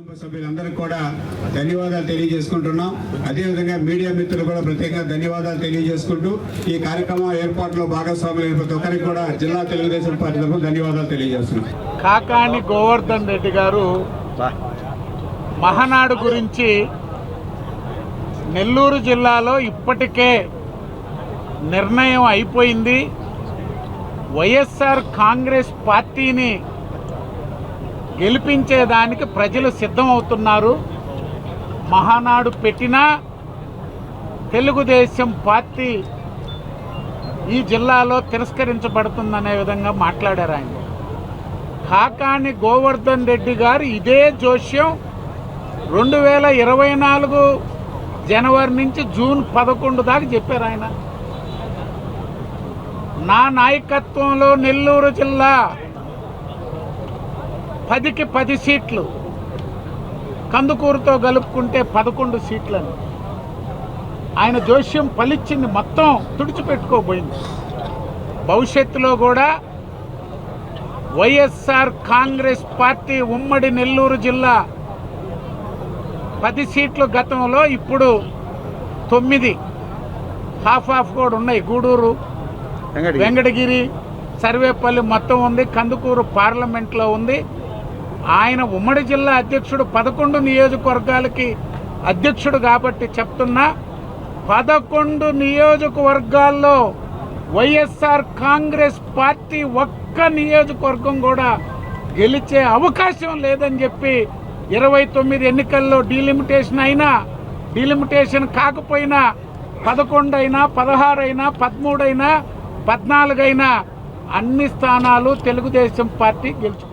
కుటుంబ సభ్యులందరికీ కూడా ధన్యవాదాలు తెలియజేసుకుంటున్నాం. అదేవిధంగా మీడియా మిత్రులు కూడా ప్రత్యేకంగా ధన్యవాదాలు తెలియజేసుకుంటూ ఈ కార్యక్రమం ఏర్పాటులో భాగస్వాములైన ప్రతి ఒక్కరికి కూడా జిల్లా తెలుగుదేశం పార్టీ తరఫున ధన్యవాదాలు తెలియజేస్తున్నాం. కాకాని గోవర్ధన్ రెడ్డి గారు మహానాడు గురించి నెల్లూరు జిల్లాలో ఇప్పటికే నిర్ణయం అయిపోయింది. వైఎస్ఆర్ కాంగ్రెస్ పార్టీని గెలిపించేదానికి ప్రజలు సిద్ధమవుతున్నారు. మహానాడు పెట్టినా తెలుగుదేశం పార్టీ ఈ జిల్లాలో తిరస్కరించబడుతుందనే విధంగా మాట్లాడారు ఆయన. కాకాని గోవర్ధన్ రెడ్డి గారు ఇదే జోష్యం 2024 జనవరి నుంచి జూన్ 11 దాకా చెప్పారు ఆయన. నా నాయకత్వంలో నెల్లూరు జిల్లా 10కి 10 సీట్లు, కందుకూరుతో కలుపుకుంటే 11 సీట్లని ఆయన జోష్యం ఫలిచ్చింది, మొత్తం తుడిచిపెట్టుకోబోయింది. భవిష్యత్తులో కూడా వైఎస్ఆర్ కాంగ్రెస్ పార్టీ ఉమ్మడి నెల్లూరు జిల్లా 10 సీట్లు గతంలో, ఇప్పుడు 9 హాఫ్ కూడా ఉన్నాయి. గూడూరు, వెంకటగిరి, సర్వేపల్లి మొత్తం ఉంది. కందుకూరు పార్లమెంట్లో ఉంది. ఆయన ఉమ్మడి జిల్లా అధ్యక్షుడు 11 నియోజకవర్గాలకి అధ్యక్షుడు కాబట్టి చెప్తున్నా, 11 నియోజకవర్గాల్లో వైఎస్ఆర్ కాంగ్రెస్ పార్టీ ఒక్క నియోజకవర్గం కూడా గెలిచే అవకాశం లేదని చెప్పి 29 ఎన్నికల్లో డీలిమిటేషన్ అయినా, డీలిమిటేషన్ కాకపోయినా 11 అయినా, 16 అయినా, 13 అయినా, 14 అయినా అన్ని స్థానాలు తెలుగుదేశం పార్టీ గెలుచుకుంది.